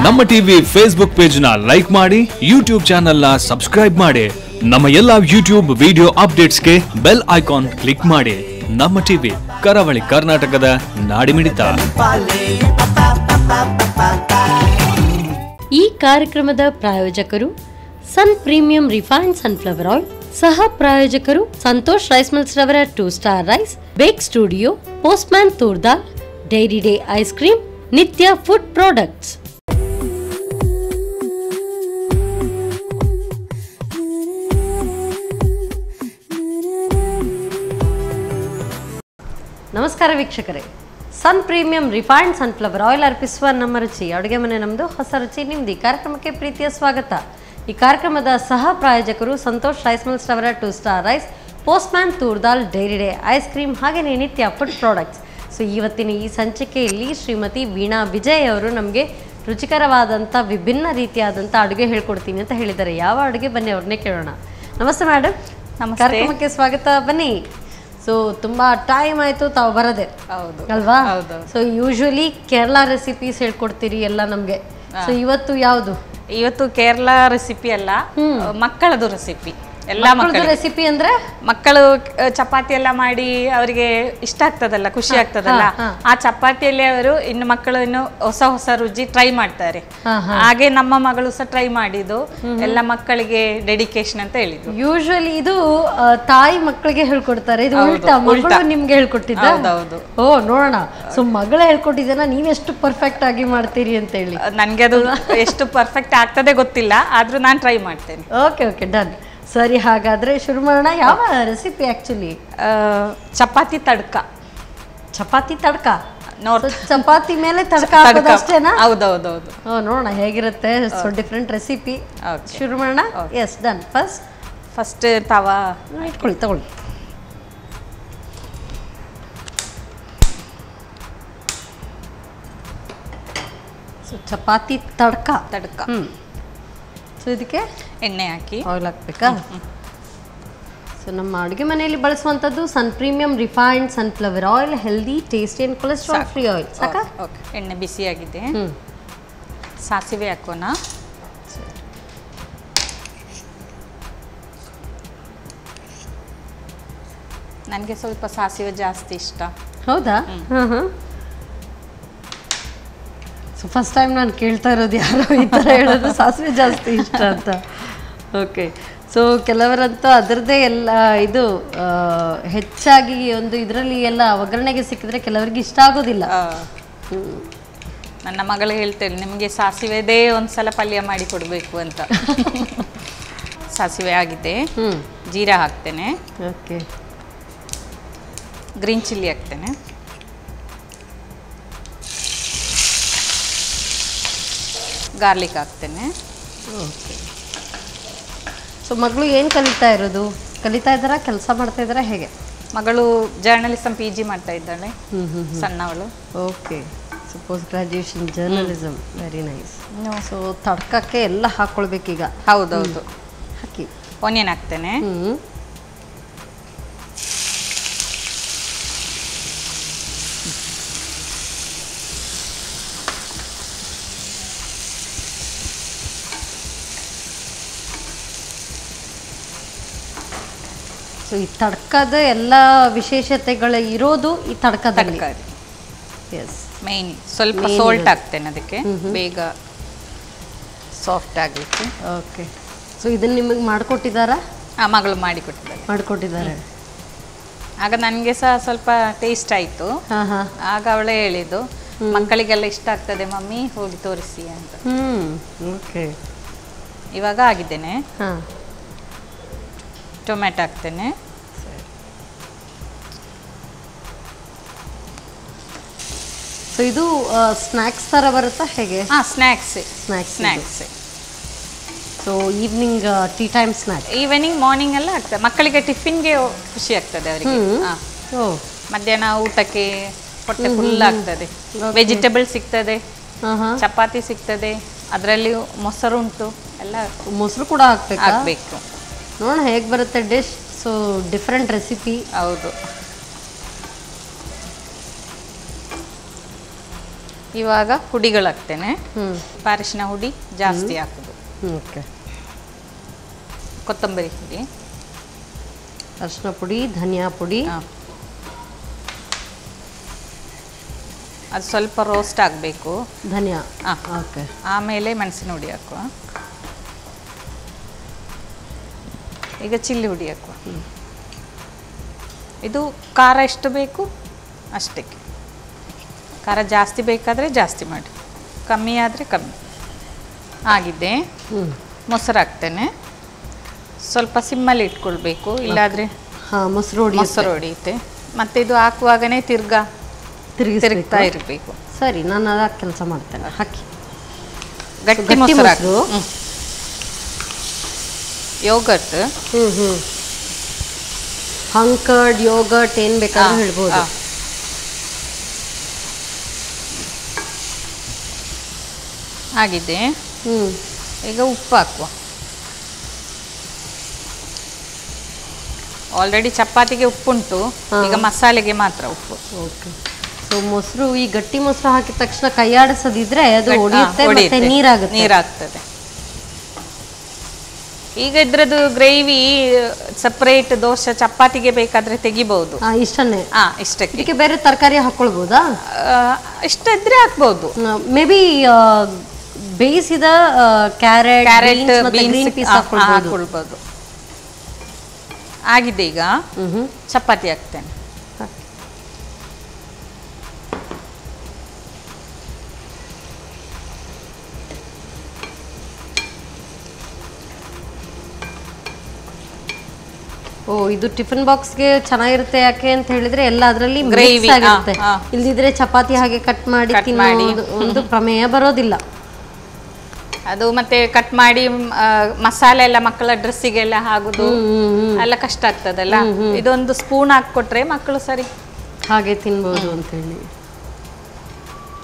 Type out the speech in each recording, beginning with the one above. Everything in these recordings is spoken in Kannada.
ನಮ್ಮ ಟಿವಿ ಫೇಸ್ಬುಕ್ ಪೇಜ್ ನ ಲೈಕ್ ಮಾಡಿ, ಯೂಟ್ಯೂಬ್ ಚಾನೆಲ್ ನ ಸಬ್ಸ್ಕ್ರೈಬ್ ಮಾಡಿ, ನಮ್ಮ ಎಲ್ಲಾ ಯೂಟ್ಯೂಬ್ ವಿಡಿಯೋ ಅಪ್ಡೇಟ್ಸ್ಗೆ ಬೆಲ್ ಐಕಾನ್ ಕ್ಲಿಕ್ ಮಾಡಿ. ನಮ್ಮ ಟಿವಿ ಕರಾವಳಿ ಕರ್ನಾಟಕದ ನಾಡಿಮಿಡಿತ. ಈ ಕಾರ್ಯಕ್ರಮದ ಪ್ರಾಯೋಜಕರು Sun premium refined sunflower oil, ಸಹ ಪ್ರಾಯೋಜಕರು ಸಂತೋಷ್ ರೈಸ್ ಮಿಲ್ಸ್ ರವರ 2 star rice, bake studio, postman toor dal, dairy day ice cream, Nitya food products. ನಮಸ್ಕಾರ ವೀಕ್ಷಕರೇ, Sun premium refined sunflower oil ಅರ್ಪಿಸುವ ನಮ್ಮ ರುಚಿ ಅಡುಗೆ ಮನೆ ನಮ್ಮದು, ಹೊಸ ರುಚಿ ನಿಮ್ಮದು. ಈ ಕಾರ್ಯಕ್ರಮಕ್ಕೆ ಪ್ರೀತಿಯ ಸ್ವಾಗತ. ಈ ಕಾರ್ಯಕ್ರಮದ ಸಹ ಪ್ರಾಯೋಜಕರು ಸಂತೋಷ್ ರೈಸ್ ಮಿಲ್ಸ್ ರವರ 2 star rice, postman toor dal, dairy day ice cream, ಹಾಗೆಯೇ ನಿತ್ಯ ಫುಡ್ ಪ್ರಾಡಕ್ಟ್ಸ್. ಸೊ ಇವತ್ತಿನ ಈ ಸಂಚಿಕೆಯಲ್ಲಿ ಶ್ರೀಮತಿ ವೀಣಾ ವಿಜಯ್ ಅವರು ನಮಗೆ ರುಚಿಕರವಾದಂಥ ವಿಭಿನ್ನ ರೀತಿಯಾದಂಥ ಅಡುಗೆ ಹೇಳ್ಕೊಡ್ತೀನಿ ಅಂತ ಹೇಳಿದ್ದಾರೆ. ಯಾವ ಅಡುಗೆ, ಬನ್ನಿ ಅವ್ರನ್ನೇ ಕೇಳೋಣ. ನಮಸ್ತೆ ಮೇಡಮ್, ನಮ್ಮ ಕಾರ್ಯಕ್ರಮಕ್ಕೆ ಸ್ವಾಗತ. ಬನ್ನಿ. ಸೊ ತುಂಬ ಟೈಮ್ ಆಯಿತು ತಾವು ಬರೋದೆ, ಅಲ್ವಾ? ಸೊ ಯೂಶ್ವಲಿ ಕೇರಳ ರೆಸಿಪೀಸ್ ಹೇಳ್ಕೊಡ್ತೀರಿ ಎಲ್ಲ ನಮಗೆ. ಸೊ ಇವತ್ತು ಯಾವುದು? ಇವತ್ತು ಕೇರಳ ರೆಸಿಪಿ ಅಲ್ಲ, ಮಕ್ಕಳದು ರೆಸಿಪಿ. ಎಲ್ಲ ಮಕ್ಕಳ ರೆಸಿಪಿ ಅಂದ್ರೆ ಮಕ್ಕಳು ಚಪಾತಿ ಎಲ್ಲ ಮಾಡಿ ಅವರಿಗೆ ಇಷ್ಟ ಆಗ್ತದಲ್ಲ, ಖುಷಿ ಆಗ್ತದಲ್ಲ, ಆ ಚಪಾತಿಯಲ್ಲಿ ಅವರು ಇನ್ನು ಮಕ್ಕಳು ಇನ್ನು ಹೊಸ ಹೊಸ ರುಚಿ ಟ್ರೈ ಮಾಡ್ತಾರೆ. ಹಾಗೆ ನಮ್ಮ ಮಗಳು ಸಹ ಟ್ರೈ ಮಾಡಿದ್ದು, ಎಲ್ಲ ಮಕ್ಕಳಿಗೆ ಡೆಡಿಕೇಶನ್ ಅಂತ ಹೇಳಿದ್ರು. ಯೂಶುವಲಿ ಇದು ತಾಯಿ ಮಕ್ಕಳಿಗೆ ಹೇಳ್ಕೊಡ್ತಾರೆ, ಇದು ಉಲ್ಟಾ ಮಗಳು ನಿಮ್ಗೆ ಹೇಳ್ಕೊಟ್ಟಿದ್ದ? ಹೌದು. ಓ, ನೋಡೋಣ. ಸೊ ಮಗಳೇ ಹೇಳ್ಕೊಟ್ಟಿದ್ದಾನ, ನೀವೆಷ್ಟು ಪರ್ಫೆಕ್ಟ್ ಆಗಿ ಮಾಡ್ತೀರಿ ಅಂತ ಹೇಳಿ. ನನ್ಗೆ ಅದು ಎಷ್ಟು ಪರ್ಫೆಕ್ಟ್ ಆಗ್ತದೆ ಗೊತ್ತಿಲ್ಲ, ಆದ್ರೂ ನಾನು ಟ್ರೈ ಮಾಡ್ತೇನೆ. Okay okay, done. ಸರಿ, ಹಾಗಾದ್ರೆ ಶುರು ಮಾಡೋಣ. ಯಾವ ರೆಸಿಪಿ ಆಕ್ಚುಲಿ? ಚಪಾತಿ ತಡ್ಕ. ಚಪಾತಿ ತಡ್ಕ, ಚಪಾತಿ ಮೇಲೆ ತಡ್ಕ ಹಾಕೋದು ಅಷ್ಟೇನಾ? ಹೌದೌದೌದು. ನೋಡೋಣ ಹೇಗಿರುತ್ತೆ. So different recipe. ಶುರು ಮಾಡೋಣ. S, done. ಫಸ್ಟ್ ತವಾ ಇಟ್ಕೊಳ್ಳಿ, ತಗೊಳ್ಳಿ. ಸೊ ಚಪಾತಿ ತಡ್ಕ. ಸೊ ಇದಕ್ಕೆ ಎಣ್ಣೆ ಹಾಕಿ ಆಯಿಲ್ ಹಾಕ್ಬೇಕಾ? ಸೊ ನಮ್ಮ ಅಡುಗೆ ಮನೆಯಲ್ಲಿ ಬಳಸುವಂಥದ್ದು Sun premium refined sunflower oil, healthy, tasty and cholesterol free oil. ಸಾಕಾ? ಓಕೆ. ಎಣ್ಣೆ ಬಿಸಿಯಾಗಿದೆ, ಸಾಸಿವೆ ಹಾಕೋಣ. ನನಗೆ ಸ್ವಲ್ಪ ಸಾಸಿವೆ ಜಾಸ್ತಿ ಇಷ್ಟ. ಹೌದಾ? ಸೊ ಫಸ್ಟ್ ಟೈಮ್ ನಾನು ಕೇಳ್ತಾ ಇರೋದು ಯಾರೋ ಈ ಥರ ಹೇಳೋದು, ಸಾಸಿವೆ ಜಾಸ್ತಿ ಇಷ್ಟ ಅಂತ. ಓಕೆ. ಸೊ ಕೆಲವರಂತೂ ಅದರದ್ದೇ ಎಲ್ಲ ಇದು ಹೆಚ್ಚಾಗಿ ಒಂದು ಇದರಲ್ಲಿ ಎಲ್ಲ ಒಗ್ಗರಣೆಗೆ ಸಿಕ್ಕಿದ್ರೆ ಕೆಲವರಿಗೆ ಇಷ್ಟ ಆಗೋದಿಲ್ಲ. ನನ್ನ ಮಗಳು ಹೇಳ್ತೇನೆ, ನಿಮಗೆ ಸಾಸಿವೆದೇ ಒಂದ್ಸಲ ಪಲ್ಯ ಮಾಡಿ ಕೊಡಬೇಕು ಅಂತ. ಸಾಸಿವೆ ಆಗಿದೆ, ಜೀರಾ ಹಾಕ್ತೇನೆ. ಓಕೆ. ಗ್ರೀನ್ ಚಿಲ್ಲಿ ಹಾಕ್ತೇನೆ. ಗಾರ್ಲಿಕ್ ಹಾಕ್ತೇನೆ. ಓಕೆ. ಸೊ ಮಗಳು ಏನು ಕಲಿತಾ ಇರೋದು? ಕಲಿತಾ ಇದ್ದಾರಾ, ಕೆಲಸ ಮಾಡ್ತಾ ಇದ್ದಾರಾ, ಹೇಗೆ? ಮಗಳು ಜರ್ನಲಿಸಮ್ PG ಮಾಡ್ತಾ ಇದ್ದಾಳೆ, ಸಣ್ಣವಳು. Okay. So post graduation journalism, very nice. So ತಡ್ಕಕ್ಕೆ ಎಲ್ಲ ಹಾಕ್ಕೊಳ್ಬೇಕೀಗ? ಹೌದೌದು. ಹಾಕಿ. ಆನಿಯನ್ ಹಾಕ್ತೇನೆ. ಸೊ ಈ ತಡ್ಕದ ಎಲ್ಲ ವಿಶೇಷತೆಗಳು ಇರೋದು ಈ ತಡ್ಕದಲ್ಲಿ. ಎಸ್, ಮೇನ್ ಸ್ವಲ್ಪ ಸಾಲ್ಟ್ ಹಾಕ್ತೇನೆ ಅದಕ್ಕೆ, ಬೇಗ ಸಾಫ್ಟ್ ಆಗಲಿಕ್ಕೆ. ಓಕೆ. ಸೊ ಇದನ್ನು ನಿಮಗೆ ಮಾಡಿಕೊಟ್ಟಿದ್ದಾರಾ? ಮಗಳು ಮಾಡಿಕೊಟ್ಟಿದ್ದಾರೆ. ಆಗ ನನಗೆ ಸಹ ಸ್ವಲ್ಪ ಟೇಸ್ಟ್ ಆಯಿತು. ಆಗ ಅವಳೇ ಹೇಳಿದ್ದು, ಮಕ್ಕಳಿಗೆಲ್ಲ ಇಷ್ಟ ಆಗ್ತದೆ ಮಮ್ಮಿ, ಹೋಗಿ ತೋರಿಸಿ ಅಂತ. ಓಕೆ. ಇವಾಗ ಆಗಿದ್ದೇನೆ. ಟೊಮೆಟೊ ಹಾಕ್ತೇನೆ. ಸೊ ಇದು ಸ್ನ್ಯಾಕ್ಸ್ ಥರ ಬರುತ್ತಾ, ಹೇಗೆ? Snacks. So evening tea time snack. Evening, morning ಎಲ್ಲ ಆಗ್ತದೆ. ಮಕ್ಕಳಿಗೆ ಟಿಫಿನ್ಗೆ ಖುಷಿ ಆಗ್ತದೆ ಅವರಿಗೆ. ಮಧ್ಯಾಹ್ನ ಊಟಕ್ಕೆ ಹೊಟ್ಟೆ ಫುಲ್ ಆಗ್ತದೆ. ವೆಜಿಟೇಬಲ್ ಸಿಗ್ತದೆ, ಚಪಾತಿ ಸಿಗ್ತದೆ, ಅದರಲ್ಲಿ ಮೊಸರು ಉಂಟು, ಎಲ್ಲ ಮೊಸರು ಕೂಡ ಹಾಕಬೇಕು. ನೋಡೋಣ ಹೇಗೆ ಬರುತ್ತೆ ಡಿಶ್. So different recipe. ಹೌದು. ಇವಾಗ ಹುಡಿಗಳಾಗ್ತೇನೆ. ಅರಿಶಿನ ಹುಡಿ ಜಾಸ್ತಿ ಹಾಕೋದು. ಓಕೆ. ಕೊತ್ತಂಬರಿ ಹುಡಿ, ಅರಿಶಿನ ಪುಡಿ, ಧನಿಯಾ ಪುಡಿ. ಅದು ಸ್ವಲ್ಪ ರೋಸ್ಟ್ ಆಗಬೇಕು. ಧನಿಯಾ. ಓಕೆ. ಆಮೇಲೆ ಮೆಣಸಿನ ಹುಡಿ ಹಾಕುವ. ಈಗ ಚಿಲ್ಲಿ ಹುಡಿ ಹಾಕುವ. ಇದು ಖಾರ ಎಷ್ಟು ಬೇಕು ಅಷ್ಟಕ್ಕೆ. ಖಾರ ಜಾಸ್ತಿ ಬೇಕಾದರೆ ಜಾಸ್ತಿ ಮಾಡಿ, ಕಮ್ಮಿ ಆದರೆ ಕಮ್ಮಿ. ಆಗಿದೆ. ಮೊಸರು ಹಾಕ್ತೇನೆ. ಸ್ವಲ್ಪ ಸಿಮ್ಮಲ್ಲಿ ಇಟ್ಕೊಳ್ಬೇಕು, ಇಲ್ಲಾದರೆ ಮೊಸರು ಹೊಡಿಯುತ್ತೆ. ಮತ್ತು ಇದು ಹಾಕುವಾಗನೇ ತಿರುಗ್ತಾ ಇರಬೇಕು. ಸರಿ, ನಾನು ಅದಕ್ಕೆ ಕೆಲಸ ಮಾಡ್ತೇನೆ. ಹಾಕಿ. ಗಟ್ಟಿ ಮೊಸರು ಹಾಕು. ಯೋಗರ್ಟ್. ಹಂಕರ್ಡ್ ಯೋಗರ್ಟ್ ಏನು ಬೇಕಾದ್ರೂ ಹೇಳ್ಬೋದು. ಆಗಿದೆ. ಈಗ ಉಪ್ಪು ಹಾಕುವ. ಆಲ್ರೆಡಿ ಚಪಾತಿಗೆ ಉಪ್ಪುಂಟು, ಈಗ ಮಸಾಲೆಗೆ ಮಾತ್ರ ಉಪ್ಪು. ಓಕೆ. ಸೊ ಮೊಸರು, ಈ ಗಟ್ಟಿ ಮೊಸರು ಹಾಕಿದ ತಕ್ಷಣ ಕೈಯಾಡಿಸದಿದ್ರೆ ಅದು ಒಡೆಯುತ್ತೆ ಮತ್ತೆ ನೀರಾಗ್ತದೆ. ಈಗ ಇದ್ರದ್ದು ಗ್ರೇವಿ ಸಪರೇಟ್ ದೋಸೆ ಚಪಾತಿಗೆ ಬೇಕಾದ್ರೆ ತೆಗಿಬಹುದು. ಇಷ್ಟನ್ನೇ? ಇಷ್ಟಕ್ಕೆ. ಇದಕ್ಕೆ ಬೇರೆ ತರಕಾರಿ ಹಾಕೊಳ್ಬೋದಾ? ಇಷ್ಟ ಇದ್ರೆ ಹಾಕ್ಬಹುದು. ಮೇ ಬಿ ಬೇಯಿಸಿದ ಕ್ಯಾರೆಟ್, ಗ್ರೀನ್ ಪೀಸ್ ಹಾಕೊಳ್ಬಹುದು. ಆಗಿದೆ. ಈಗ ಚಪಾತಿ ಹಾಕ್ತೇನೆ. ಇದು ಟಿಫಿನ್ ಬಾಕ್ಸ್ಗೆ ಚೆನ್ನಾಗಿರುತ್ತೆ. ಯಾಕೆ ಅಂತ ಹೇಳಿದ್ರೆ ಎಲ್ಲ ಅದರಲ್ಲಿ ಗ್ರೇವಿ ಆಗಿರುತ್ತೆ. ಇಲ್ದಿದ್ರೆ ಚಪಾತಿ ಹಾಗೆ ಕಟ್ ಮಾಡಿ ಒಂದು ಪ್ರಮೇಯ ಬರೋದಿಲ್ಲ. ಅದು ಮತ್ತೆ ಕಟ್ ಮಾಡಿ ಮಸಾಲೆ ಎಲ್ಲ ಮಕ್ಕಳ ಡ್ರೆಸ್ಸಿಗೆಲ್ಲ ಹಾಕುದು ಎಲ್ಲ ಕಷ್ಟ ಆಗ್ತದಲ್ಲ. ಇದೊಂದು ಸ್ಪೂನ್ ಹಾಕೊಟ್ರೆ ಮಕ್ಕಳು ಸರಿ ಹಾಗೆ ತಿನ್ಬೋದು ಅಂತ ಹೇಳಿ.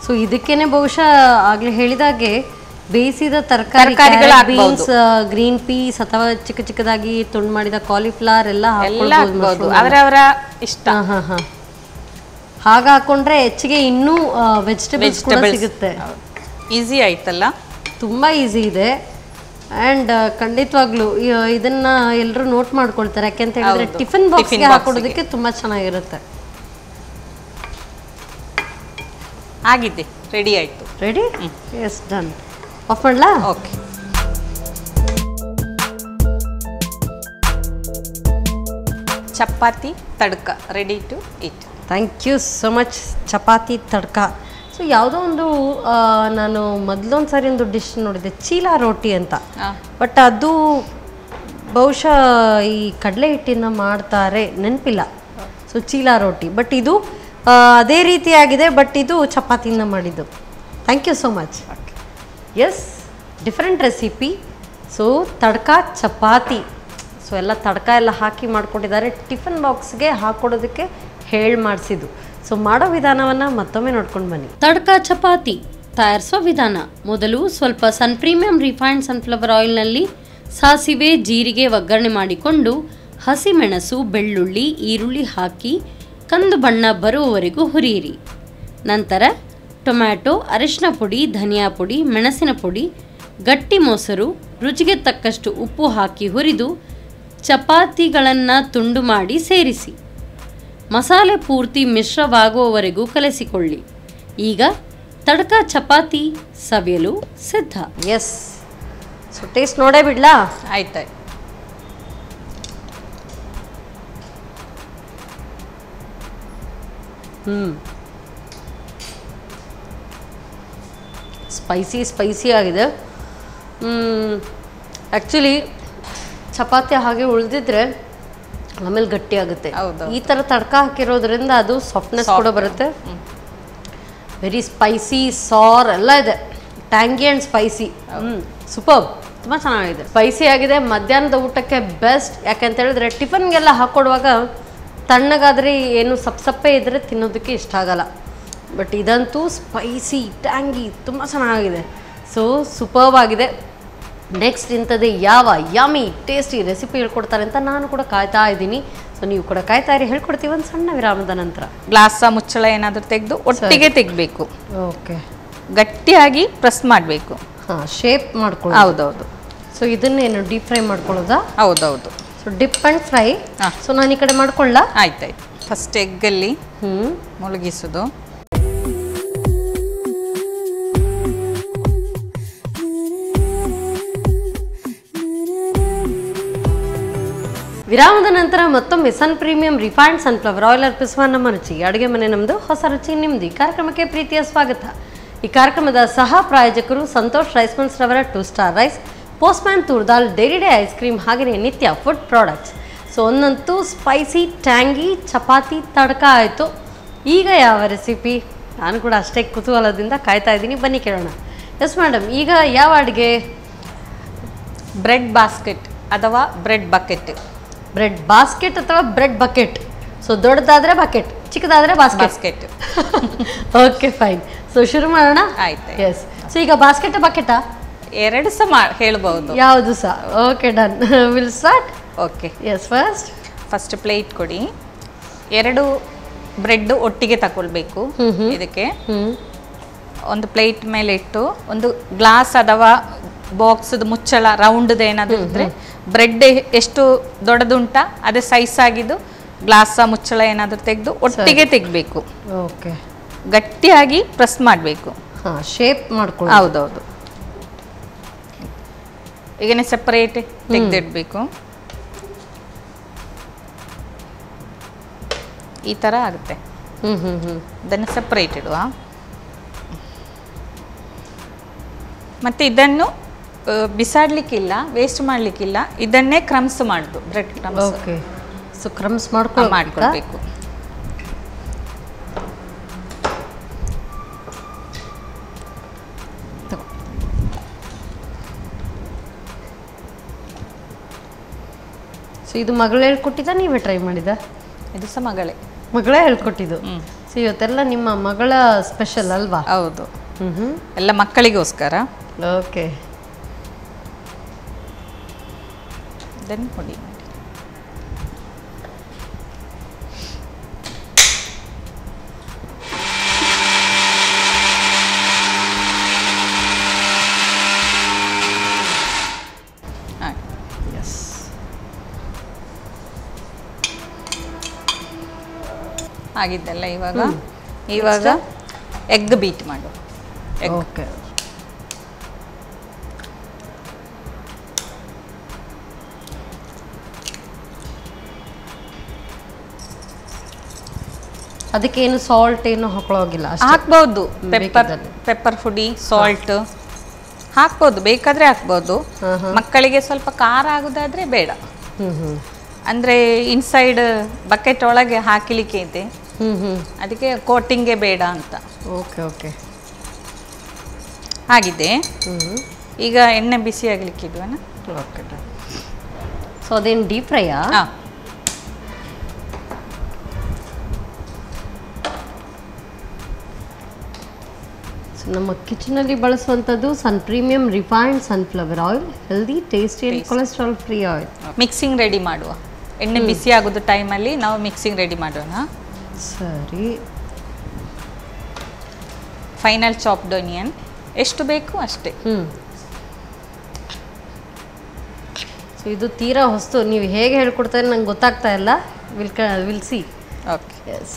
ಸೊ ಇದಕ್ಕೇನೆ ಬಹುಶಃ ಆಗ್ಲೇ ಹೇಳಿದಾಗೆ ಬೇಯಿಸಿದ ತರಕಾರಿ, ಬೀನ್ಸ್, ಗ್ರೀನ್ ಪೀಸ್ ಅಥವಾ ಚಿಕ್ಕ ಚಿಕ್ಕದಾಗಿ ತುಂಡು ಮಾಡಿದ ಕಾಲಿಫ್ಲವರ್ ಎಲ್ಲ ಹಾಕಬಹುದು. ಅವರವರ ಇಷ್ಟ. ಹಾಗ ಹಾಕೊಂಡ್ರೆ ಹೆಚ್ಚಿಗೆ ಇನ್ನೂ ವೆಜಿಟೇಬಲ್ಸ್ ಸಿಗುತ್ತೆ. ಈಸಿ ಆಯ್ತಲ್ಲ, ತುಂಬಾ ಈಸಿ ಇದೆ. ಅಂಡ್ ಖಂಡಿತವಾಗ್ಲೂ ಇದನ್ನ ಎಲ್ಲರೂ ನೋಟ್ ಮಾಡ್ಕೊಳ್ತಾರೆ. ಯಾಕೆಂತ ಹೇಳಿದ್ರೆ ಟಿಫಿನ್ ಬಾಕ್ಸ್ಗೆ ಹಾಕೊಡೋದಕ್ಕೆ ತುಂಬಾ ಚೆನ್ನಾಗಿರುತ್ತೆ. ಆಗಿದೆ, ರೆಡಿ ಆಯ್ತು. ರೆಡಿ? Yes, done. ಆಫ್ ಮಾಡ್ಲಾ? Okay. Chapati tadka ready to eat. Thank you so much. Chapati tadka. So ಯಾವುದೋ ಒಂದು ನಾನು ಮೊದಲೊಂದು ಸಾರಿ ಒಂದು ಡಿಶ್ ನೋಡಿದೆ, ಚೀಲಾ ರೋಟಿ ಅಂತ. ಬಟ್ ಅದು ಬಹುಶಃ ಈ ಕಡಲೆ ಹಿಟ್ಟಿಂದ ಮಾಡ್ತಾರೆ, ನೆನಪಿಲ್ಲ. ಸೊ ಚೀಲಾ ರೋಟಿ. ಬಟ್ ಇದು ಅದೇ ರೀತಿಯಾಗಿದೆ, ಬಟ್ ಇದು ಚಪಾತಿಯಿಂದ ಮಾಡಿದ್ದು. Thank you so much. Yes, different recipe. So tadka chapati. So ಎಲ್ಲ ತಡ್ಕ ಎಲ್ಲ ಹಾಕಿ ಮಾಡ್ಕೊಟ್ಟಿದ್ದಾರೆ. ಟಿಫಿನ್ ಬಾಕ್ಸ್ಗೆ ಹಾಕೊಡೋದಕ್ಕೆ ಹೇಳಿ ಮಾಡಿಸಿದ್ದು. ಸೊ ಮಾಡೋ ವಿಧಾನವನ್ನು ಮತ್ತೊಮ್ಮೆ ನೋಡ್ಕೊಂಡು ಬನ್ನಿ. ತಡ್ಕ ಚಪಾತಿ ತಯಾರಿಸೋ ವಿಧಾನ. ಮೊದಲು ಸ್ವಲ್ಪ ಸನ್ ಪ್ರೀಮಿಯಂ ರಿಫೈನ್ಡ್ ಸನ್ಫ್ಲವರ್ ಆಯಿಲ್ನಲ್ಲಿ ಸಾಸಿವೆ, ಜೀರಿಗೆ ಒಗ್ಗರಣೆ ಮಾಡಿಕೊಂಡು ಹಸಿಮೆಣಸು, ಬೆಳ್ಳುಳ್ಳಿ, ಈರುಳ್ಳಿ ಹಾಕಿ ಕಂದು ಬಣ್ಣ ಬರುವವರೆಗೂ ಹುರಿಯಿರಿ. ನಂತರ ಟೊಮ್ಯಾಟೊ, ಅರಿಶಿನ ಪುಡಿ, ಧನಿಯಾ ಪುಡಿ, ಮೆಣಸಿನ ಪುಡಿ, ಗಟ್ಟಿ ಮೊಸರು, ರುಚಿಗೆ ತಕ್ಕಷ್ಟು ಉಪ್ಪು ಹಾಕಿ ಹುರಿದು ಚಪಾತಿಗಳನ್ನು ತುಂಡು ಮಾಡಿ ಸೇರಿಸಿ. ಮಸಾಲೆ ಪೂರ್ತಿ ಮಿಶ್ರವಾಗುವವರೆಗೂ ಕಲಸಿಕೊಳ್ಳಿ. ಈಗ ತಡ್ಕ ಚಪಾತಿ ಸವಿಯಲು ಸಿದ್ಧ. ಎಸ್. ಸೊ ಟೇಸ್ಟ್ ನೋಡೇ ಬಿಡ್ಲಾ? ಆಯ್ತಾಯ್ತು. ಸ್ಪೈಸಿ ಆಗಿದೆ. ಆ್ಯಕ್ಚುಲಿ ಚಪಾತಿ ಹಾಗೆ ಉಳಿದಿದ್ರೆ ಆಮೇಲೆ ಗಟ್ಟಿ ಆಗುತ್ತೆ. ಈ ಥರ ತಡ್ಕ ಹಾಕಿರೋದ್ರಿಂದ ಅದು ಸಾಫ್ಟ್ನೆಸ್ ಕೂಡ ಬರುತ್ತೆ. ವೆರಿ ಸ್ಪೈಸಿ, ಸಾರ್ ಎಲ್ಲ ಇದೆ. Tangy and spicy. ಸೂಪರ್. ತುಂಬ ಚೆನ್ನಾಗಿದೆ, ಸ್ಪೈಸಿ ಆಗಿದೆ. ಮಧ್ಯಾಹ್ನದ ಊಟಕ್ಕೆ ಬೆಸ್ಟ್. ಯಾಕೆಂತ ಹೇಳಿದ್ರೆ ಟಿಫನ್ಗೆಲ್ಲ ಹಾಕ್ಕೊಡುವಾಗ ತಣ್ಣಗಾದರೆ ಏನು ಸಪ್ಪೆ ಇದ್ದರೆ ತಿನ್ನೋದಕ್ಕೆ ಇಷ್ಟ ಆಗಲ್ಲ. ಬಟ್ ಇದಂತೂ ಸ್ಪೈಸಿ, ಟ್ಯಾಂಗಿ, ತುಂಬ ಚೆನ್ನಾಗಿದೆ. ಸೊ ಸೂಪರ್ಬ್ ಆಗಿದೆ. ನೆಕ್ಸ್ಟ್ ಇಂಥದ್ದೇ ಯಾವ ಯಮ್ಮಿ ಟೇಸ್ಟಿ ರೆಸಿಪಿ ಹೇಳ್ಕೊಡ್ತಾರೆ ಅಂತ ನಾನು ಕೂಡ ಕಾಯ್ತಾ ಇದ್ದೀನಿ. ಸೊ ನೀವು ಕೂಡ ಕಾಯ್ತಾ ಇರಿ, ಹೇಳ್ಕೊಡ್ತೀವಿ ಒಂದು ಸಣ್ಣ ವಿರಾಮದ ನಂತರ. ಗ್ಲಾಸ ಮುಚ್ಚಳ ಏನಾದರೂ ತೆಗೆದು ಒಟ್ಟಿಗೆ ತೆಗಬೇಕು. ಓಕೆ. ಗಟ್ಟಿಯಾಗಿ ಪ್ರೆಸ್ ಮಾಡಬೇಕು. ಶೇಪ್ ಮಾಡ್ಕೊಳ್ಳಿ. ಹೌದೌದು. ಸೊ ಇದನ್ನೇನು ಡೀಪ್ ಫ್ರೈ ಮಾಡ್ಕೊಳ್ಳೋದಾ? ಹೌದೌದು. So dip and fry. So ನಾನು ಈ ಕಡೆ ಮಾಡ್ಕೊಳ್ಳ. ಆಯ್ತಾಯ್ತು. ಫಸ್ಟ್ ಎಗ್ಗಲ್ಲಿ ಮುಳುಗಿಸೋದು. ವಿರಾಮದ ನಂತರ ಮತ್ತೊಮ್ಮೆ Sun premium refined sunflower oil ಅರ್ಪಿಸುವ ನಮ್ಮ ರುಚಿ ಅಡುಗೆ ಮನೆ ನಮ್ಮದು, ಹೊಸ ರುಚಿ ನಿಮ್ಮದು ಕಾರ್ಯಕ್ರಮಕ್ಕೆ ಪ್ರೀತಿಯ ಸ್ವಾಗತ. ಈ ಕಾರ್ಯಕ್ರಮದ ಸಹ ಪ್ರಾಯೋಜಕರು ಸಂತೋಷ್ ರೈಸ್ ಮಿಲ್ಸ್ ರವರ 2 star rice, postman toor dal, dairy day ice cream ಹಾಗೆಯೇ ನಿತ್ಯ ಫುಡ್ ಪ್ರಾಡಕ್ಟ್ಸ್. ಸೊ ಒಂದಂತೂ ಸ್ಪೈಸಿ ಟ್ಯಾಂಗಿ ಚಪಾತಿ ತಡ್ಕ ಆಯಿತು. ಈಗ ಯಾವ ರೆಸಿಪಿ? ನಾನು ಕೂಡ ಅಷ್ಟೇ ಕುತೂಹಲದಿಂದ ಕಾಯ್ತಾ ಇದ್ದೀನಿ, ಬನ್ನಿ ಕೇಳೋಣ. ಎಸ್ ಮೇಡಮ್, ಈಗ ಯಾವ ಅಡುಗೆ? ಬ್ರೆಡ್ ಬಾಸ್ಕೆಟ್ ಅಥವಾ ಬ್ರೆಡ್ ಬಕೆಟ್. ಬ್ರೆಡ್ ಬಾಸ್ಕೆಟ್ ಅಥವಾ ಬ್ರೆಡ್ ಬಕೆಟ್. ಸೊ ದೊಡ್ಡದಾದ್ರೆ ಬಕೆಟ್, ಚಿಕ್ಕದಾದ್ರೆ ಬಾಸ್ಕೆಟ್. Okay fine. ಸೊ ಶುರು ಮಾಡೋಣ. ಆಯ್ತು. ಎಸ್. ಸೊ ಈಗ ಬಾಸ್ಕೆಟ್ ಬಕೆಟಾ? ಎರಡು ಸಹ ಹೇಳ್ಬಹುದು. ಯಾವುದು ಸಹ? Okay done. Will start. Okay. Yes. First plate ಕೊಡಿ. 2 ಬ್ರೆಡ್ ಒಟ್ಟಿಗೆ ತಗೊಳ್ಬೇಕು. ಇದಕ್ಕೆ ಒಂದು ಪ್ಲೇಟ್ ಮೇಲೆ ಇಟ್ಟು ಒಂದು ಗ್ಲಾಸ್ ಅಥವಾ ಬಾಕ್ಸ್ದು ಮುಚ್ಚಳ ರೌಂಡ್ದು ಏನಾದರೂ ಇದ್ರೆ, ಬ್ರೆಡ್ ಎಷ್ಟು ದೊಡ್ಡದುಂಟ ಅದೇ ಸೈಜ್ ಆಗಿದ್ದು ಗ್ಲಾಸ್ ಮುಚ್ಚಳ ಏನಾದರೂ ತೆಗೆದು ಒಟ್ಟಿಗೆ ತೆಗಿಬೇಕು. ಓಕೆ. ಗಟ್ಟಿಯಾಗಿ ಪ್ರೆಸ್ ಮಾಡಬೇಕು. ಶೇಪ್ ಮಾಡ್ಕೊಳ್ಳಿ. ಹೌದೌದು. ಈಗನೇ ಸೆಪರೇಟ್ ತೆಗೆದಿಡಬೇಕು. ಈ ಥರ ಆಗುತ್ತೆ. ಇದನ್ನು ಸೆಪರೇಟ್ ಇಡುವ. ಮತ್ತು ಇದನ್ನು ಬಿಸಾಡಲಿಕ್ಕಿಲ್ಲ, ವೇಸ್ಟ್ ಮಾಡಲಿಕ್ಕಿಲ್ಲ. ಇದನ್ನೇ ಕ್ರಮ್ಸ್ ಮಾಡೋದು, bread crumbs. Okay. So crumbs ಮಾಡ್ಕೊಳ್ಬೇಕು. ಸೊ ಇದು ಮಗಳು ಹೇಳ್ಕೊಟ್ಟಿದ್ದ, ನೀವೇ ಟ್ರೈ ಮಾಡಿದ? ಇದು ಸಹ ಮಗಳೇ ಹೇಳ್ಕೊಟ್ಟಿದ್ದು. ಸೊ ಇವತ್ತೆಲ್ಲ ನಿಮ್ಮ ಮಗಳ ಸ್ಪೆಷಲ್ ಅಲ್ವಾ? ಹೌದು. ಎಲ್ಲ ಮಕ್ಕಳಿಗೋಸ್ಕರ. ಓಕೆ. ಇದನ್ನು ಹೊಡಿ ಮಾಡಿ. ಆಗಿದ್ದಲ್ಲ. ಇವಾಗ ಎಗ್ ಬೀಟ್ ಮಾಡು. ಓಕೆ. ಅದಕ್ಕೇನು ಸಾಲ್ಟ್ ಏನು ಹಾಕೊಳ್ಳೋಗಿಲ್ಲ? ಹಾಕ್ಬೋದು. ಪೆಪ್ಪರ್ ಪುಡಿ, ಸಾಲ್ಟ್ ಹಾಕ್ಬೋದು, ಬೇಕಾದ್ರೆ ಹಾಕ್ಬೋದು. ಮಕ್ಕಳಿಗೆ ಸ್ವಲ್ಪ ಖಾರ ಆಗುದಾದ್ರೆ ಬೇಡ. ಅಂದ್ರೆ ಇನ್ಸೈಡ್ ಬಕೆಟ್ ಒಳಗೆ ಹಾಕಲಿಕ್ಕೆ ಇದೆ, ಅದಕ್ಕೆ ಕೋಟಿಂಗ್ಗೆ ಬೇಡ ಅಂತ. Okay okay. ಆಗಿದೆ. ಈಗ ಎಣ್ಣೆ ಬಿಸಿ ಆಗ್ಲಿಕ್ಕೆ ಇಡುವನ. ಓಕೆ. ಸೊ ಅದೇನು ಡೀಪ್ ಫ್ರೈಯಾ? ಸೊ ನಮ್ಮ ಕಿಚನಲ್ಲಿ ಬಳಸುವಂಥದ್ದು Sun premium refined sunflower oil, healthy, tasty and cholesterol free oil. Mixing ready ಮಾಡುವ. ಎಣ್ಣೆ ಬಿಸಿ ಆಗೋದು ಟೈಮಲ್ಲಿ ನಾವು ಮಿಕ್ಸಿಂಗ್ ರೆಡಿ ಮಾಡೋಣ. ಸರಿ. ಫೈನಲ್ ಚಾಪ್ಡ್ ಆನಿಯನ್ ಎಷ್ಟು ಬೇಕು ಅಷ್ಟೇ. ಸೊ ಇದು ತೀರಾ ಹೊಸ್ತು, ನೀವು ಹೇಗೆ ಹೇಳ್ಕೊಡ್ತಾರೆ ನಂಗೆ ಗೊತ್ತಾಗ್ತಾ ಇಲ್ಲ. Will see. Okay. Yes.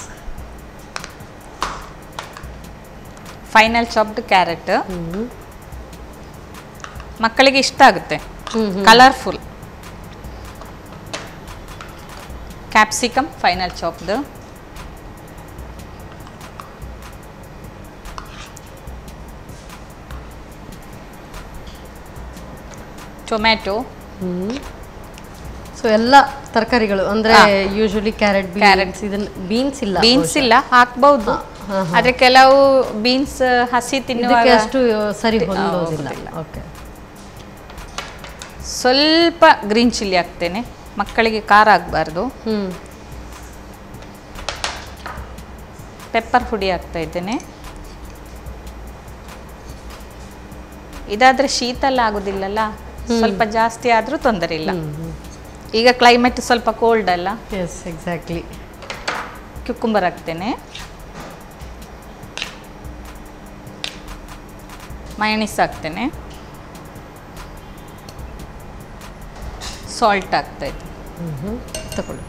Finely chopped carrot ಮಕ್ಕಳಿಗೆ ಇಷ್ಟ ಆಗುತ್ತೆ, colourful. Capsicum finely chopped. Tomato. So ಎಲ್ಲ ತರಕಾರಿಗಳು ಅಂದ್ರೆ ಯೂಶುವಲಿ ಕ್ಯಾರೆಟ್, ಇದನ್ನ ಬೀನ್ಸ್ ಇಲ್ಲ ಹಾಕ್ಬಹುದು. ಆದ್ರೆ ಕೆಲವು ಬೀನ್ಸ್ ಹಸಿ ತಿನ್ನುವಾಗ ಅಷ್ಟು ಸರಿ ಹೊಂದೋದಿಲ್ಲ. ಓಕೆ. ಸ್ವಲ್ಪ ಗ್ರೀನ್ ಚಿಲ್ಲಿ ಹಾಕ್ತೇನೆ, ಮಕ್ಕಳಿಗೆ ಖಾರ ಆಗಬಾರ್ದು. ಪೆಪ್ಪರ್ ಪುಡಿ ಹಾಕ್ತಾ ಇದ್ದೇನೆ. ಇದಾದ್ರೆ ಶೀತ ಎಲ್ಲ ಆಗುದಿಲ್ಲಲ್ಲ, ಸ್ವಲ್ಪ ಜಾಸ್ತಿ ಆದ್ರೂ ತೊಂದರೆ ಇಲ್ಲ. ಈಗ ಕ್ಲೈಮೇಟ್ ಸ್ವಲ್ಪ ಕೋಲ್ಡ್ ಅಲ್ಲ. Yes, exactly. ಕ್ಯುಕುಂಬರ್ ಹಾಕ್ತೇನೆ. ಮಯೋನೀಸ್ ಹಾಕ್ತೇನೆ, ಸಾಲ್ಟ್ ಹಾಕ್ತಾ ಇದ್ದೀನಿ. ತಗೊಳ್ಳಿ.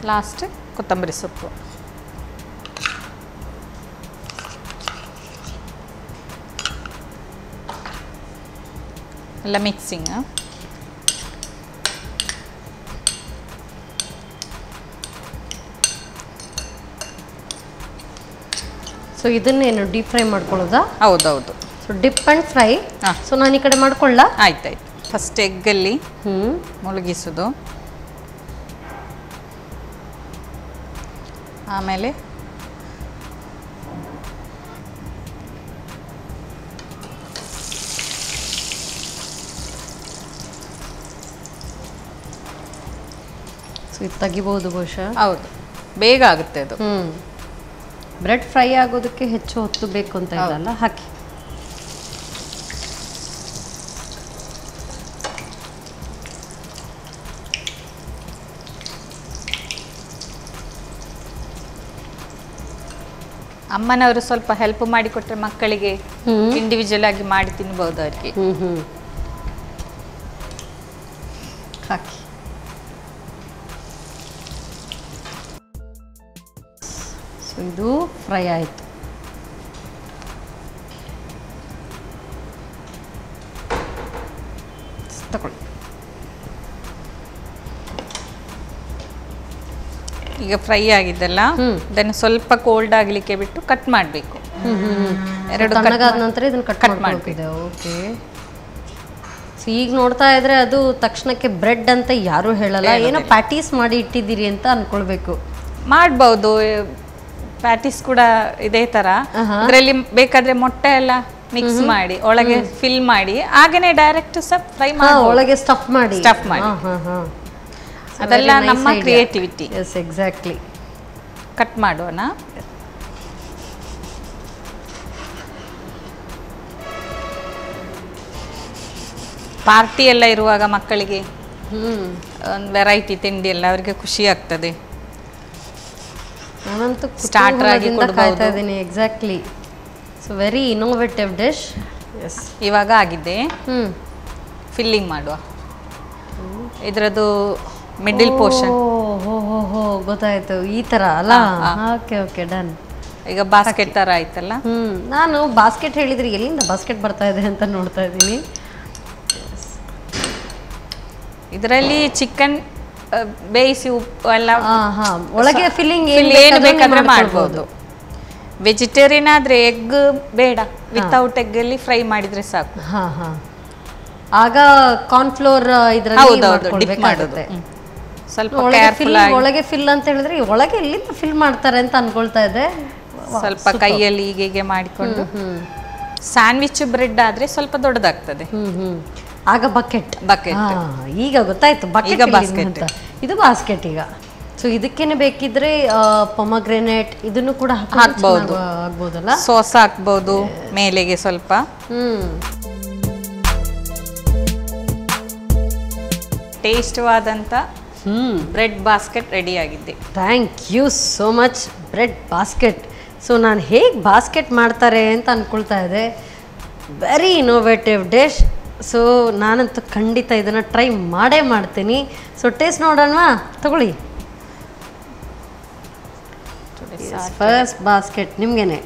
ಲಾಸ್ಟ್ ಕೊತ್ತಂಬರಿ ಸೊಪ್ಪು. ಎಲ್ಲ ಮಿಕ್ಸಿಂಗ್. ಸೊ ಇದನ್ನೇನು ಡೀಪ್ ಫ್ರೈ ಮಾಡ್ಕೊಳ್ಳೋದಾ? ಹೌದೌದು. So dip and fry. ಹಾಂ. ಸೊ ನಾನು ಈ ಕಡೆ ಮಾಡ್ಕೊಳ್ಳ. ಆಯ್ತಾಯ್ತು. ಫಸ್ಟ್ ಎಗ್ಗಲ್ಲಿ ಮುಳುಗಿಸೋದು, ಆಮೇಲೆ ಸೊ ಇದು ತೆಗಿಬಹುದು ಬಹುಶಃ. ಹೌದು, ಬೇಗ ಆಗುತ್ತೆ ಅದು. ಬ್ರೆಡ್ ಫ್ರೈ ಆಗೋದಕ್ಕೆ ಹೆಚ್ಚು ಹೊತ್ತು ಬೇಕು ಅಂತ ಇದಲ್ಲ, ಹಾಕಿ. ಅಮ್ಮನವರು ಸ್ವಲ್ಪ ಹೆಲ್ಪ್ ಮಾಡಿಕೊಟ್ರೆ ಮಕ್ಕಳಿಗೆ ಇಂಡಿವಿಜುವಲ್ ಆಗಿ ಮಾಡಿ ತಿನ್ಬಹುದು ಅವರಿಗೆ. ಹಾಕಿ. ಸೊ ಇದು ಫ್ರೈ ಆಯಿತು. ತಗೊಳ್ಳಿ. ಈಗ ಫ್ರೈ ಆಗಿದ್ದಲ್ಲ, ಇದನ್ನು ಸ್ವಲ್ಪ ಕೋಲ್ಡ್ ಆಗಲಿಕ್ಕೆ ಬಿಟ್ಟು ಕಟ್ ಮಾಡಬೇಕು. ಎರಡು ತಣ್ಣಗಾದ ನಂತರ ಇದನ್ನು ಕಟ್ ಮಾಡಬೇಕಿದೆ. ಓಕೆ. ಸೊ ಈಗ ನೋಡ್ತಾ ಇದ್ರೆ ಅದು ತಕ್ಷಣಕ್ಕೆ ಬ್ರೆಡ್ ಅಂತ ಯಾರು ಹೇಳಲ್ಲ, ಏನೋ ಪ್ಯಾಟೀಸ್ ಮಾಡಿ ಇಟ್ಟಿದ್ದೀರಿ ಅಂತ ಅನ್ಕೊಳ್ಬೇಕು. ಮಾಡ್ಬೋದು, ಪ್ಯಾಟೀಸ್ ಕೂಡ ಇದೇ ತರ. ಅದರಲ್ಲಿ ಬೇಕಾದ್ರೆ ಮೊಟ್ಟೆ ಎಲ್ಲ ಮಿಕ್ಸ್ ಮಾಡಿ ಒಳಗೆ ಫಿಲ್ ಮಾಡಿ ಹಾಗೇನೆ ಡೈರೆಕ್ಟ್ ಫ್ರೈ ಮಾಡಿ ಒಳಗೆ ಸ್ಟಫ್ ಮಾಡಿ. ಅದೆಲ್ಲ ನಮ್ಮ ಕ್ರಿಯೇಟಿವಿಟಿ. Yes, exactly. ಕಟ್ ಮಾಡೋಣ. ಪಾರ್ಟಿ ಎಲ್ಲ ಇರುವಾಗ ಮಕ್ಕಳಿಗೆ ಒಂದು ವೆರೈಟಿ ತಿಂಡಿ ಎಲ್ಲ ಅವರಿಗೆ ಖುಷಿ ಆಗ್ತದೆ. ನಾನಂತೂ ಸ್ಟಾರ್ಟರ್ ಆಗಿ ಕಾಯ್ತಾ ಇದ್ದೀನಿ. Exactly. So very innovative dish. Yes, ಇವಾಗ ಆಗಿದೆ. ಫಿಲ್ಲಿಂಗ್ ಮಾಡುವ. ಇದರದ್ದು ಮಿಡಲ್ ಪೋರ್ಷನ್. ಓಹೋ, ಗೊತ್ತಾಯ್ತು. ಈ ತರ ಅಲ್ಲ? Okay okay, done. ಈಗ ಬಾಸ್ಕೆಟ್ ತರ ಆಯ್ತಲ್ಲ. ನಾನು ಬಾಸ್ಕೆಟ್ ಹೇಳಿದ್ರೆ ಎಲ್ಲಿಂದ ಬಾಸ್ಕೆಟ್ ಬರ್ತಾ ಇದೆ ಅಂತ ನೋಡ್ತಾ ಇದ್ದೀನಿ. ಇದರಲ್ಲಿ ಚಿಕನ್ ಬೇಯಿಸಿ ಉಪ್ಪು ಎಲ್ಲ ಒಳಗೆ ಫಿಲ್ಲಿಂಗ್ ಏನು ಬೇಕಾದ್ರೆ ಮಾಡ್ಬೋದು. ವೆಜಿಟೇರಿಯನ್ ಆದ್ರೆ ಎಗ್ ಬೇಡ, ವಿತೌಟ್ ಎಗ್ ಅಲ್ಲಿ ಫ್ರೈ ಮಾಡಿದ್ರೆ ಸಾಕು. ಆಗ ಕಾರ್ನ್ಫ್ಲೋರ್ ಇದರಲ್ಲಿ ಡಿಪ್ ಮಾಡೋದು. ಸ್ವಲ್ಪ ಒಳಗೆ ಫಿಲ್ ಅಂತ ಹೇಳಿದ್ರೆ ಒಳಗೆ ಎಲ್ಲಿಂದ ಫಿಲ್ ಮಾಡ್ತಾರೆ ಅಂತ ಅನ್ಕೊಳ್ತಾ ಇದೆ. ಸ್ವಲ್ಪ ಕೈಯಲ್ಲಿ ಹೀಗೆ ಮಾಡಿಕೊಂಡು. ಸ್ಯಾಂಡ್ವಿಚ್ ಬ್ರೆಡ್ ಆದ್ರೆ ಸ್ವಲ್ಪ ದೊಡ್ಡದಾಗ್ತದೆ. ಆಗ ಬಕೆಟ್. ಈಗ ಗೊತ್ತಾಯ್ತು ಬಕೆಟ್ ಬಾಸ್ಕೆಟ್. ಇದು ಬಾಸ್ಕೆಟ್. ಈಗ ಸೊ ಇದಕ್ಕೇನೆ ಬೇಕಿದ್ರೆ ಪೊಮಗ್ರೆನೇಟ್ ಇದನ್ನು ಕೂಡ ಹಾಕ್ಬಹುದು, ಆಗ್ಬೋದಲ್ಲ. ಸಾಸ್ ಹಾಕ್ಬಹುದು ಮೇಲೆಗೆ ಸ್ವಲ್ಪ. ಟೇಸ್ಟ್ವಾದಂತ ಬ್ರೆಡ್ ಬಾಸ್ಕೆಟ್ ರೆಡಿ ಆಗಿದೆ. Thank you so much. Bread basket. So ನಾನು ಹೇಗೆ ಬಾಸ್ಕೆಟ್ ಮಾಡ್ತಾರೆ ಅಂತ ಅಂದ್ಕೊಳ್ತಾ ಇದ್ದೆ. Very innovative dish. ಸೊ ನಾನಂತೂ ಖಂಡಿತ ಇದನ್ನು ಟ್ರೈ ಮಾಡೇ ಮಾಡ್ತೀನಿ. ಸೊ ಟೇಸ್ಟ್ ನೋಡೋಣವಾ? ತಗೊಳ್ಳಿ. First basket ನಿಮಗೇನೆ.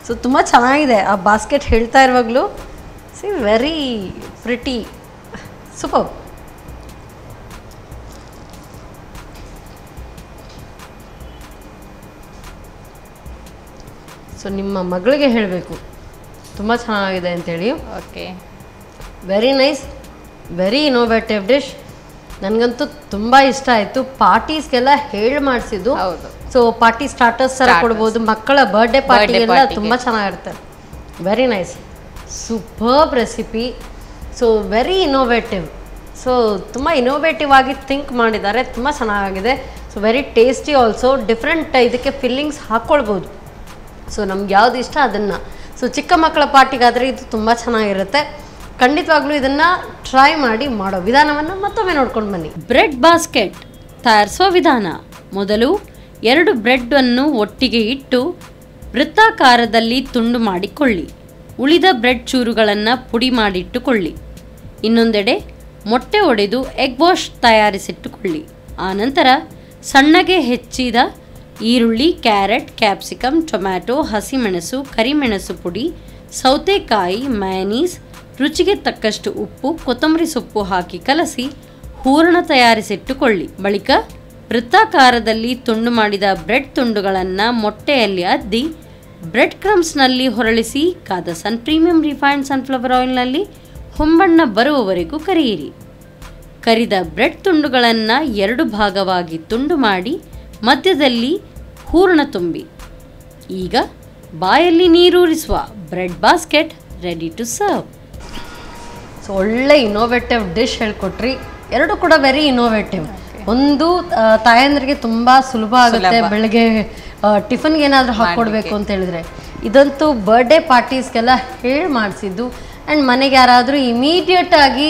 ಸೊ ತುಂಬ ಚೆನ್ನಾಗಿದೆ ಆ ಬಾಸ್ಕೆಟ್. ಹೇಳ್ತಾ ಇರುವಾಗಲೂ see very pretty, super. So ನಿಮ್ಮ ಮಗಳಿಗೆ ಹೇಳಬೇಕು ತುಂಬ ಚೆನ್ನಾಗಿದೆ ಅಂತೇಳಿ. Okay, very nice, very innovative dish. ನನಗಂತೂ ತುಂಬ ಇಷ್ಟ ಆಯಿತು. ಪಾರ್ಟೀಸ್ಗೆಲ್ಲ ಹೇಳಿ ಮಾಡಿಸಿದ್ದು. ಹೌದು. ಸೊ ಪಾರ್ಟಿ ಸ್ಟಾರ್ಟರ್ಸ್ ಥರ ಕೊಡ್ಬೋದು. ಮಕ್ಕಳ ಬರ್ಡೇ ಪಾರ್ಟಿಗೆಲ್ಲ ತುಂಬ ಚೆನ್ನಾಗಿರುತ್ತೆ. Very nice, superb recipe. So very innovative. So ತುಂಬ ಇನೋವೇಟಿವ್ ಆಗಿ ಥಿಂಕ್ ಮಾಡಿದ್ದಾರೆ. ತುಂಬ ಚೆನ್ನಾಗಿದೆ. So very tasty also. Different ಇದಕ್ಕೆ ಫಿಲ್ಲಿಂಗ್ಸ್ ಹಾಕ್ಕೊಳ್ಬೋದು. ಸೊ ನಮ್ಗೆ ಯಾವ್ದು ಇಷ್ಟ ಅದನ್ನು. ಸೊ ಚಿಕ್ಕ ಮಕ್ಕಳ ಪಾರ್ಟಿಗಾದರೆ ಇದು ತುಂಬ ಚೆನ್ನಾಗಿರುತ್ತೆ. ಖಂಡಿತವಾಗ್ಲೂ ಇದನ್ನು ಟ್ರೈ ಮಾಡಿ ಮಾಡೋ ವಿಧಾನವನ್ನು ಮತ್ತೊಮ್ಮೆ ನೋಡ್ಕೊಂಡು ಬನ್ನಿ. ಬ್ರೆಡ್ ಬಾಸ್ಕೆಟ್ ತಯಾರಿಸುವ ವಿಧಾನ. ಮೊದಲು 2 ಬ್ರೆಡ್ಡನ್ನು ಒಟ್ಟಿಗೆ ಇಟ್ಟು ವೃತ್ತಾಕಾರದಲ್ಲಿ ತುಂಡು ಮಾಡಿಕೊಳ್ಳಿ. ಉಳಿದ ಬ್ರೆಡ್ ಚೂರುಗಳನ್ನು ಪುಡಿ ಮಾಡಿಟ್ಟುಕೊಳ್ಳಿ. ಇನ್ನೊಂದೆಡೆ ಮೊಟ್ಟೆ ಒಡೆದು ಎಗ್ ವಾಶ್ ತಯಾರಿಸಿಟ್ಟುಕೊಳ್ಳಿ. ಆನಂತರ ಸಣ್ಣಗೆ ಹೆಚ್ಚಿದ ಈರುಳ್ಳಿ, ಕ್ಯಾರೆಟ್, ಕ್ಯಾಪ್ಸಿಕಮ್, ಟೊಮ್ಯಾಟೊ, ಹಸಿಮೆಣಸು, ಕರಿಮೆಣಸು ಪುಡಿ, ಸೌತೆಕಾಯಿ, ಮಯನೀಸ್, ರುಚಿಗೆ ತಕ್ಕಷ್ಟು ಉಪ್ಪು, ಕೊತ್ತಂಬರಿ ಸೊಪ್ಪು ಹಾಕಿ ಕಲಸಿ ಹೂರಣ ತಯಾರಿಸಿಟ್ಟುಕೊಳ್ಳಿ. ಬಳಿಕ ವೃತ್ತಾಕಾರದಲ್ಲಿ ತುಂಡು ಮಾಡಿದ ಬ್ರೆಡ್ ತುಂಡುಗಳನ್ನು ಮೊಟ್ಟೆಯಲ್ಲಿ ಅದ್ದಿ ಬ್ರೆಡ್ ಕ್ರಮ್ಸ್ನಲ್ಲಿ ಹೊರಳಿಸಿ ಕಾದ ಸನ್ ಪ್ರೀಮಿಯಂ ರಿಫೈನ್ಡ್ ಸನ್ಫ್ಲವರ್ ಆಯಿಲ್ನಲ್ಲಿ ಹೊಂಬಣ್ಣ ಬರುವವರೆಗೂ ಕರಿಯಿರಿ. ಕರಿದ ಬ್ರೆಡ್ ತುಂಡುಗಳನ್ನು 2 ಭಾಗವಾಗಿ ತುಂಡು ಮಾಡಿ ಮಧ್ಯದಲ್ಲಿ ಹೂರಣ ತುಂಬಿ. ಈಗ ಬಾಯಲ್ಲಿ ನೀರೂರಿಸುವ bread basket ready to serve. So ಒಳ್ಳೆ ಇನೋವೇಟಿವ್ ಡಿಶ್ ಹೇಳ್ಕೊಟ್ರಿ. 2 ಕೂಡ ವೆರಿ ಇನೋವೇಟಿವ್. ಒಂದು ತಾಯಂದ್ರಿಗೆ ತುಂಬ ಸುಲಭ ಆಗುತ್ತೆ, ಬೆಳಗ್ಗೆ ಟಿಫನ್ಗೆ ಏನಾದರೂ ಹಾಕ್ಕೊಡ್ಬೇಕು ಅಂತ ಹೇಳಿದ್ರೆ. ಇದಂತೂ ಬರ್ಡೇ ಪಾರ್ಟೀಸ್ಗೆಲ್ಲ ಹೇಳಿ ಮಾಡಿಸಿದ್ದು. ಆ್ಯಂಡ್ ಮನೆಗೆ ಯಾರಾದರೂ ಇಮಿಡಿಯೇಟ್ ಆಗಿ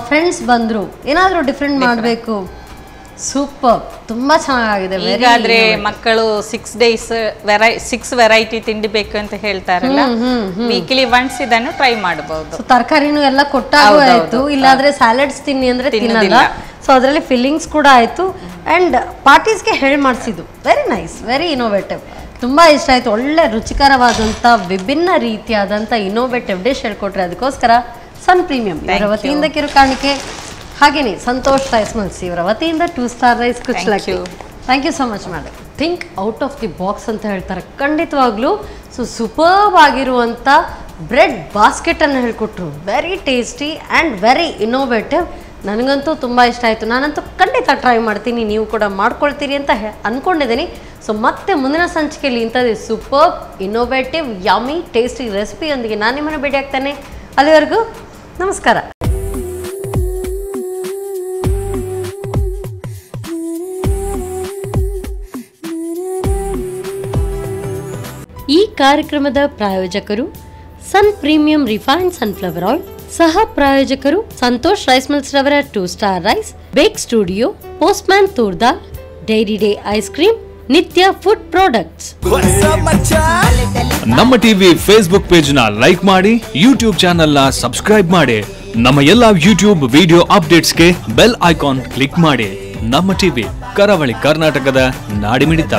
ಫ್ರೆಂಡ್ಸ್ ಬಂದರು, ಏನಾದರೂ ಡಿಫ್ರೆಂಟ್ ಮಾಡಬೇಕು, ಸೂಪರ್, ತುಂಬ ಚೆನ್ನಾಗಿದೆ. ಈಗಾದ್ರೆ ಮಕ್ಕಳು 6 days 6 ವೆರೈಟಿ ತಿಂಡಿ ಬೇಕು ಅಂತ ಹೇಳ್ತಾರಲ್ಲ, ವೀಕ್ಲಿ ಒನ್ಸ್ ಇದನ್ನು ಟ್ರೈ ಮಾಡಬಹುದು. ತರಕಾರಿನೂ ಎಲ್ಲ ಕೊಟ್ಟಾಗೂ ಆಯ್ತು, ಇಲ್ಲಾದ್ರೆ ಸ್ಯಾಲಡ್ಸ್ ತಿನ್ನಿ ಅಂದ್ರೆ ತಿನ್ನಲ್ಲ. ಸೊ ಅದರಲ್ಲಿ ಫಿಲ್ಲಿಂಗ್ಸ್ ಕೂಡ ಆಯ್ತು ಆ್ಯಂಡ್ ಪಾರ್ಟೀಸ್ಗೆ ಹೇಳಿ ಮಾಡಿಸಿದ್ದು. Very nice, very innovative. ತುಂಬ ಇಷ್ಟ ಆಯಿತು. ಒಳ್ಳೆ ರುಚಿಕರವಾದಂಥ ವಿಭಿನ್ನ ರೀತಿಯಾದಂಥ ಇನೋವೇಟಿವ್ ಡಿಶ್ ಹೇಳ್ಕೊಟ್ರೆ, ಅದಕ್ಕೋಸ್ಕರ ಸನ್ ಪ್ರೀಮಿಯಂ ಇವರ ವತಿಯಿಂದ ಕಿರು ಕಾಣಿಕೆ. ಹಾಗೆಯೇ ಸಂತೋಷ್ ರೈಸ್ ಮಿಲ್ಸ್ ಇವರ ವತಿಯಿಂದ 2 ಸ್ಟಾರ್ ರೈಸ್ ಕುಚ್ಚಲಕ್ಕಿ. Thank you so much madam. Think out of the box ಅಂತ ಹೇಳ್ತಾರೆ, ಖಂಡಿತವಾಗ್ಲೂ. ಸೊ ಸೂಪರ್ಬ್ ಆಗಿರುವಂಥ ಬ್ರೆಡ್ ಬಾಸ್ಕೆಟನ್ನು ಹೇಳ್ಕೊಟ್ರು. Very tasty and very innovative. ನನಗಂತೂ ತುಂಬ ಇಷ್ಟ ಆಯಿತು. ನಾನಂತೂ ಖಂಡಿತ ಟ್ರೈ ಮಾಡ್ತೀನಿ, ನೀವು ಕೂಡ ಮಾಡ್ಕೊಳ್ತೀರಿ ಅಂತ ಅಂದ್ಕೊಂಡಿದ್ದೀನಿ. ಸೊ ಮತ್ತೆ ಮುಂದಿನ ಸಂಚಿಕೆಯಲ್ಲಿ ಇಂಥದ್ದೇ ಸೂಪರ್ ಇನೋವೇಟಿವ್ ಯಮ್ಮಿ ಟೇಸ್ಟಿ ರೆಸಿಪಿಯೊಂದಿಗೆ ನಾನು ನಿಮ್ಮನ್ನು ಭೇಟಿ ಆಗ್ತೇನೆ. ಅಲ್ಲಿವರೆಗೂ ನಮಸ್ಕಾರ. ಈ ಕಾರ್ಯಕ್ರಮದ ಪ್ರಾಯೋಜಕರು Sun premium refined sunflower oil, ಸಹ ಪ್ರಾಯೋಜಕರು ಸಂತೋಷ್ ರೈಸ್ ಮಿಲ್ಸ್ ರವರ 2 star rice, bake studio, postman toor dal, dairy day ice cream, Nitya food products. ನಮ್ಮ ಟಿವಿ ಫೇಸ್ಬುಕ್ ಪೇಜ್ ನ ಲೈಕ್ ಮಾಡಿ, ಯೂಟ್ಯೂಬ್ ಚಾನೆಲ್ ನ ಸಬ್ಸ್ಕ್ರೈಬ್ ಮಾಡಿ. ನಮ್ಮ ಎಲ್ಲಾ ಯೂಟ್ಯೂಬ್ ವಿಡಿಯೋ ಅಪ್ಡೇಟ್ಸ್ಗೆ ಬೆಲ್ ಐಕಾನ್ ಕ್ಲಿಕ್ ಮಾಡಿ. ನಮ್ಮ ಟಿವಿ ಕರಾವಳಿ ಕರ್ನಾಟಕದ ನಾಡಿಮಿಡಿತ.